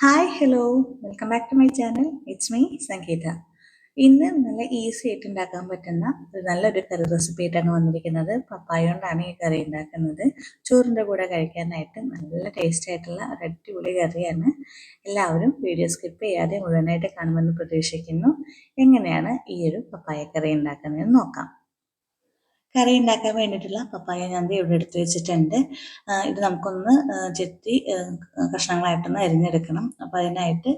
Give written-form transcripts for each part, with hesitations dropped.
Hi hello welcome back to my channel. It's me Sangeetha. ഇന്ന് നല്ല easy ആയിട്ട് ഉണ്ടാക്കാൻ പറ്റുന്ന നല്ലൊരു കറി റെസിപ്പി ആയിട്ടാണ് വന്നിരിക്കുന്നത്. പപ്പായ കൊണ്ടാണ് ഈ കറി ഉണ്ടാക്കുന്നത്. ചോറിൻ്റെ കൂടെ കഴിക്കാനായിട്ട് നല്ല ടേസ്റ്റ് ആയിട്ടുള്ള ഒരു അടിപൊളി കറിയാണ്. എല്ലാവരും വീഡിയോ സ്കിപ്പ് ചെയ്യാതെ മുഴുവനായിട്ട് കാണുമെന്ന് പ്രതീക്ഷിക്കുന്നു. എങ്ങനെയാണ് ഈ ഒരു പപ്പായ കറി ഉണ്ടാക്കുന്നതെന്ന് നോക്കാം. കറി ഉണ്ടാക്കാൻ വേണ്ടിയിട്ടുള്ള പപ്പായ ഞാൻ ഇവിടെ എടുത്ത് വെച്ചിട്ടുണ്ട്. ഇത് നമുക്കൊന്ന് ചെത്തി കഷ്ണങ്ങളായിട്ടൊന്ന് അരിഞ്ഞെടുക്കണം. അപ്പോൾ അതിനായിട്ട്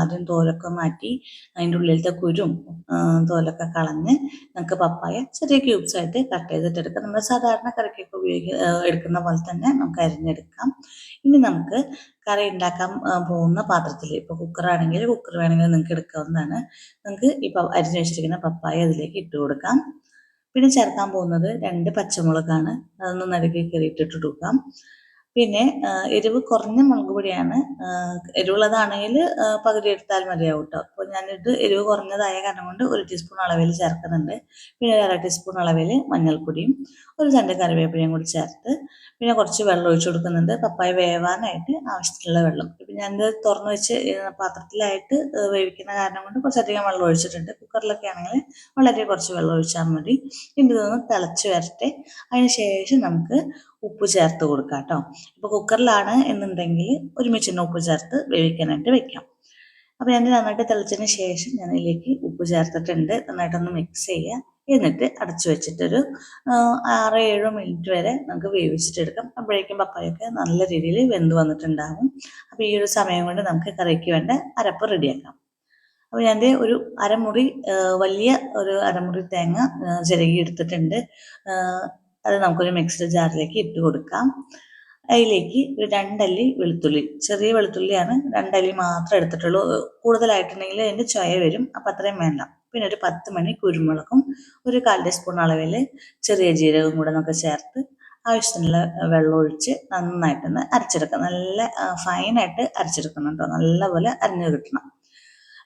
ആദ്യം തോലൊക്കെ മാറ്റി അതിൻ്റെ ഉള്ളിലത്തെ കുരും തോലൊക്കെ കളഞ്ഞ് നമുക്ക് പപ്പായ ചെറിയ ക്യൂബ്സ് ആയിട്ട് കട്ട് ചെയ്തിട്ടെടുക്കാം. നമ്മൾ സാധാരണ കറിക്കൊക്കെ എടുക്കുന്ന പോലെ തന്നെ നമുക്ക് അരിഞ്ഞെടുക്കാം. ഇനി നമുക്ക് കറി ഉണ്ടാക്കാൻ പോകുന്ന പാത്രത്തിൽ, ഇപ്പോൾ കുക്കറാണെങ്കിൽ കുക്കർ വേണമെങ്കിൽ നിങ്ങൾക്ക് എടുക്കാവുന്നതാണ്. നമുക്ക് ഇപ്പോൾ അരിഞ്ഞ് വെച്ചിരിക്കുന്ന പപ്പായ അതിലേക്ക് ഇട്ട് കൊടുക്കാം. പിന്നെ ചേർക്കാൻ പോകുന്നത് 2 പച്ചമുളകാണ്. അതൊന്ന് നടുക്കി കീറിയിട്ടിട്ട് കൊടുക്കാം. പിന്നെ എരിവ് കുറഞ്ഞ മുളക് പൊടിയാണ്. എരിവുള്ളതാണെങ്കിൽ പകുതി എടുത്താൽ മതിയാവും കേട്ടോ. അപ്പോൾ ഞാനിത് എരിവ് കുറഞ്ഞതായ കാരണം കൊണ്ട് 1 ടീസ്പൂൺ അളവിൽ ചേർക്കുന്നുണ്ട്. പിന്നെ 1/2 ടീസ്പൂൺ അളവിൽ മഞ്ഞൾപ്പൊടിയും 1 തണ്ട് കറിവേപ്പിലയും കൂടി ചേർത്ത് പിന്നെ കുറച്ച് വെള്ളം ഒഴിച്ചു കൊടുക്കുന്നുണ്ട്. പപ്പായ വേവാനായിട്ട് ആവശ്യത്തിനുള്ള വെള്ളം. ഇപ്പം ഞാനിത് തുറന്ന് വെച്ച് പാത്രത്തിലായിട്ട് വേവിക്കുന്ന കാരണം കൊണ്ട് കുറച്ചധികം വെള്ളം ഒഴിച്ചിട്ടുണ്ട്. കുക്കറിലൊക്കെ ആണെങ്കിൽ വളരെ കുറച്ച് വെള്ളം ഒഴിച്ചാൽ മതി. ഇതൊന്ന് തിളച്ച് വരട്ടെ. അതിന് ശേഷം നമുക്ക് ഉപ്പ് ചേർത്ത് കൊടുക്കാം കേട്ടോ. ഇപ്പോൾ കുക്കറിലാണ് എന്നുണ്ടെങ്കിൽ ഒരുമിച്ച് തന്നെ ഉപ്പ് ചേർത്ത് വേവിക്കാനായിട്ട് വെക്കാം. അപ്പോൾ ഞാൻ നന്നായിട്ട് തിളച്ചതിന് ശേഷം ഞാൻ ഇതിലേക്ക് ഉപ്പ് ചേർത്തിട്ടുണ്ട്. നന്നായിട്ടൊന്ന് മിക്സ് ചെയ്യുക. എന്നിട്ട് അടച്ചു വെച്ചിട്ടൊരു 6-7 മിനിറ്റ് വരെ നമുക്ക് വേവിച്ചിട്ടെടുക്കാം. അപ്പോഴേക്കും പപ്പായൊക്കെ നല്ല രീതിയിൽ വെന്ത് വന്നിട്ടുണ്ടാകും. അപ്പോൾ ഈ ഒരു സമയം കൊണ്ട് നമുക്ക് കറിക്ക് വേണ്ട അരപ്പ് റെഡിയാക്കാം. അപ്പോൾ ഞാൻ ഒരു അരമുറി വലിയ ഒരു അരമുറി തേങ്ങ ചിരകി എടുത്തിട്ടുണ്ട്. അത് നമുക്കൊരു മിക്സിയുടെ ജാറിലേക്ക് ഇട്ട് കൊടുക്കാം. അതിലേക്ക് ഒരു 2 അല്ലി വെളുത്തുള്ളി, ചെറിയ വെളുത്തുള്ളിയാണ്, 2 അല്ലി മാത്രമേ എടുത്തിട്ടുള്ളൂ. കൂടുതലായിട്ടുണ്ടെങ്കിൽ അതിൻ്റെ ചൊയ വരും, അപ്പം അത്രയും വേണ്ട. പിന്നെ ഒരു 10 മണി കുരുമുളകും ഒരു 1/4 ടീസ്പൂൺ അളവിൽ ചെറിയ ജീരകവും കൂടെ നമുക്ക് ചേർത്ത് ആവശ്യത്തിനുള്ള വെള്ളം ഒഴിച്ച് നന്നായിട്ടൊന്ന് അരച്ചെടുക്കാം. നല്ല ഫൈനായിട്ട് അരച്ചെടുക്കണം കേട്ടോ. നല്ലപോലെ അരഞ്ഞു കിട്ടണം.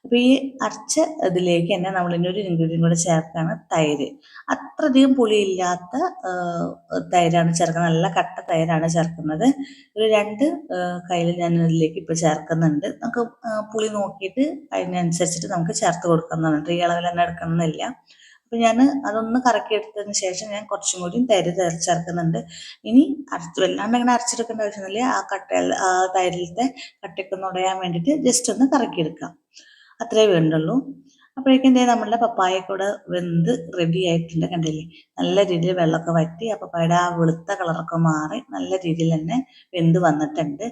അപ്പോൾ ഈ അരച്ച ഇതിലേക്ക് തന്നെ നമ്മൾ ഇനി ഒരു ഇൻഗ്രീഡിയൻ്റ് കൂടെ ചേർക്കുകയാണ്, തൈര്. അത്രയധികം പുളിയില്ലാത്ത തൈരാണ് ചേർക്കുന്നത്. നല്ല കട്ട തൈരാണ് ചേർക്കുന്നത്. ഒരു 2 കയ്യിൽ ഞാൻ ഇതിലേക്ക് ഇപ്പോൾ ചേർക്കുന്നുണ്ട്. നമുക്ക് പുളി നോക്കിയിട്ട് അതിനനുസരിച്ചിട്ട് നമുക്ക് ചേർത്ത് കൊടുക്കുന്നതാണ്. ഈ അളവിൽ തന്നെ എടുക്കണമെന്നില്ല. അപ്പോൾ ഞാൻ അതൊന്ന് കറക്കിയെടുത്തതിന് ശേഷം ഞാൻ കുറച്ചും കൂടി തൈര് ചേർക്കുന്നുണ്ട്. ഇനി വല്ലാണ്ട് അങ്ങനെ അരച്ചെടുക്കേണ്ട ആവശ്യമൊന്നുമില്ല. ആ തൈരിലത്തെ കട്ടയ്ക്കൊന്ന് ഉടയാൻ വേണ്ടിയിട്ട് ജസ്റ്റ് ഒന്ന് കറക്കിയെടുക്കാം. അത്രേ വേണ്ടുള്ളൂ. അപ്പോഴേക്കും നമ്മളുടെ പപ്പായ കൂടെ വെന്ത് റെഡി ആയിട്ടുണ്ട്. കണ്ടില്ലേ, നല്ല രീതിയിൽ വെള്ളമൊക്കെ വറ്റി ആ പപ്പായയുടെ ആ വെളുത്ത കളറൊക്കെ മാറി നല്ല രീതിയിൽ തന്നെ വെന്ത് വന്നിട്ടുണ്ട്.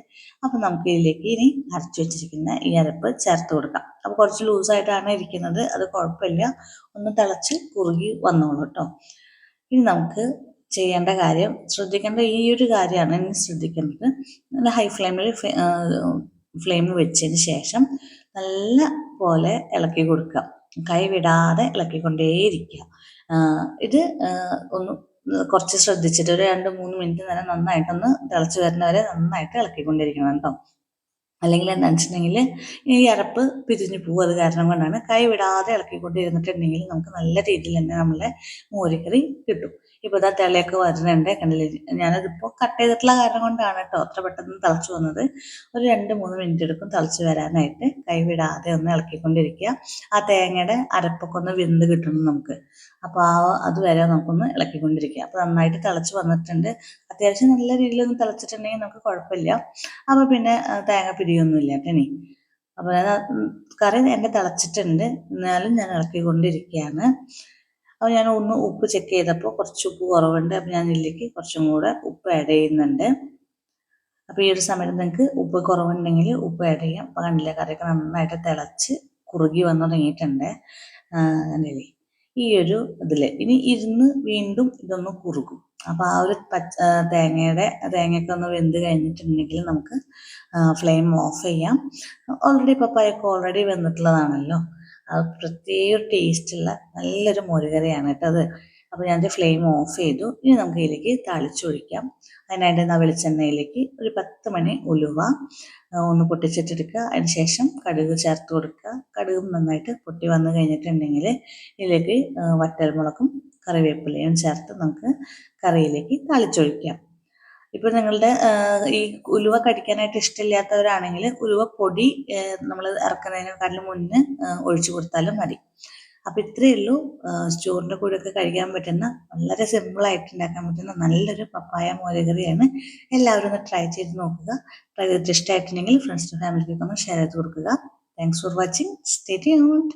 അപ്പം നമുക്ക് ഇതിലേക്ക് ഇനി അരച്ചു വെച്ചിരിക്കുന്ന ഈ അരപ്പ് ചേർത്ത് കൊടുക്കാം. അപ്പോൾ കുറച്ച് ലൂസായിട്ടാണ് ഇരിക്കുന്നത്, അത് കുഴപ്പമില്ല. ഒന്ന് തിളച്ച് കുറുകി വന്നോളൂ കേട്ടോ. ഇനി നമുക്ക് ചെയ്യേണ്ട കാര്യം, ശ്രദ്ധിക്കേണ്ട ഈ ഒരു കാര്യമാണ് ഇനി ശ്രദ്ധിക്കേണ്ടത്. നല്ല ഹൈ ഫ്ലെയിം വെച്ചതിന് ശേഷം നല്ല പോലെ ഇളക്കി കൊടുക്കുക. കൈ വിടാതെ ഇളക്കിക്കൊണ്ടേയിരിക്കുക. ഇത് ഒന്ന് കുറച്ച് ശ്രദ്ധിച്ചിട്ട് ഒരു 2-3 മിനിറ്റ് നേരം നന്നായിട്ടൊന്ന് തിളച്ച് വരുന്നവരെ നന്നായിട്ട് ഇളക്കിക്കൊണ്ടിരിക്കണം കേട്ടോ. അല്ലെങ്കിൽ എന്താണെന്ന് വെച്ചിട്ടുണ്ടെങ്കിൽ ഈ അരപ്പ് പിരിഞ്ഞു പോകും. അത് കാരണം കൊണ്ടാണ്. കൈ വിടാതെ ഇളക്കിക്കൊണ്ടിരുന്നിട്ടുണ്ടെങ്കിൽ നമുക്ക് നല്ല രീതിയിൽ തന്നെ നമ്മളെ മോരുകറി കിട്ടും. ഇപ്പോൾ ഇതാ തിളയൊക്കെ വരുന്നുണ്ട്, കണ്ടില്ലേ. ഞാനതിപ്പോൾ കട്ട് ചെയ്തിട്ടുള്ള കാരണം കൊണ്ടാണ് കേട്ടോ അത്ര പെട്ടെന്ന് തിളച്ച് വന്നത്. ഒരു 2-3 മിനിറ്റ് എടുക്കും തിളച്ച് വരാനായിട്ട്. കൈ വിടാതെ ഒന്ന് ഇളക്കിക്കൊണ്ടിരിക്കുക. ആ തേങ്ങയുടെ അരപ്പൊക്കെ ഒന്ന് വെന്ത് കിട്ടണം നമുക്ക്. അപ്പോൾ അതുവരെ നമുക്കൊന്ന് ഇളക്കിക്കൊണ്ടിരിക്കുക. അപ്പോൾ നന്നായിട്ട് തിളച്ച് വന്നിട്ടുണ്ട്. അത്യാവശ്യം നല്ല രീതിയിലൊന്ന് തിളച്ചിട്ടുണ്ടെങ്കിൽ നമുക്ക് കുഴപ്പമില്ല. അപ്പോൾ പിന്നെ തേങ്ങ പിരിയൊന്നുമില്ല കേട്ടോ. ഇനി അപ്പോൾ കറി എൻ്റെ തിളച്ചിട്ടുണ്ട്, എന്നാലും ഞാൻ ഇളക്കിക്കൊണ്ടിരിക്കുകയാണ്. അപ്പോൾ ഞാൻ ഒന്ന് ഉപ്പ് ചെക്ക് ചെയ്തപ്പോൾ കുറച്ച് ഉപ്പ് കുറവുണ്ട്. അപ്പോൾ ഞാൻ ഇതിലേക്ക് കുറച്ചും കൂടെ ഉപ്പ് ആഡ് ചെയ്യുന്നുണ്ട്. അപ്പോൾ ഈ ഒരു സമയത്ത് നിങ്ങൾക്ക് ഉപ്പ് കുറവുണ്ടെങ്കിൽ ഉപ്പ് ആഡ് ചെയ്യാം. അപ്പോൾ കണ്ടില്ലേ, കറിയൊക്കെ നന്നായിട്ട് തിളച്ച് കുറുകി വന്നു തുടങ്ങിയിട്ടുണ്ട്. കണ്ടില്ലേ, ഈ ഒരു ഇതിൽ ഇനി ഇരുന്ന് വീണ്ടും ഇതൊന്ന് കുറുകും. അപ്പോൾ ആ ഒരു തേങ്ങയൊക്കെ ഒന്ന് വെന്ത് കഴിഞ്ഞിട്ടുണ്ടെങ്കിൽ നമുക്ക് ഫ്ലെയിം ഓഫ് ചെയ്യാം. പപ്പായൊക്കെ ഓൾറെഡി വെന്തിട്ടുള്ളതാണല്ലോ. അത് പ്രത്യേക ടേസ്റ്റുള്ള നല്ലൊരു മോരുകറിയാണ് കേട്ടോ അത്. അപ്പോൾ ഞാൻ ഫ്ലെയിം ഓഫ് ചെയ്തു. ഇനി നമുക്ക് ഇതിലേക്ക് താളിച്ചൊഴിക്കാം. അതിനായിട്ട് വെളിച്ചെണ്ണയിലേക്ക് ഒരു 10 മണി ഉലുവ ഒന്ന് പൊട്ടിച്ചിട്ടെടുക്കുക. അതിന് ശേഷം കടുക് ചേർത്ത് കൊടുക്കുക. കടുകും നന്നായിട്ട് പൊട്ടി വന്നു കഴിഞ്ഞിട്ടുണ്ടെങ്കിൽ ഇതിലേക്ക് വറ്റൽമുളകും കറിവേപ്പിലയും ചേർത്ത് നമുക്ക് കറിയിലേക്ക് താളിച്ചൊഴിക്കാം. ഇപ്പോൾ നിങ്ങളുടെ ഈ ഉലുവ കടിക്കാനായിട്ട് ഇഷ്ടമില്ലാത്തവരാണെങ്കിൽ ഉലുവ പൊടി നമ്മൾ ഇറക്കുന്നതിനെക്കാട്ടിലും മുന്നേ ഒഴിച്ചു കൊടുത്താലും മതി. അപ്പോൾ ഇത്രയേ ഉള്ളൂ. ചോറിൻ്റെ കൂടെയൊക്കെ കഴിക്കാൻ പറ്റുന്ന വളരെ സിമ്പിളായിട്ട് ഉണ്ടാക്കാൻ പറ്റുന്ന നല്ലൊരു പപ്പായ മോരുകറിയാണ്. എല്ലാവരും ഒന്ന് ട്രൈ ചെയ്ത് നോക്കുക. ട്രൈ ചെയ്തിട്ട് ഇഷ്ടമായിട്ടുണ്ടെങ്കിൽ ഫ്രണ്ട്സിനും ഫാമിലിക്കൊക്കെ ഒന്ന് ഷെയർ ചെയ്ത് കൊടുക്കുക. Thanks for watching. Stay tuned.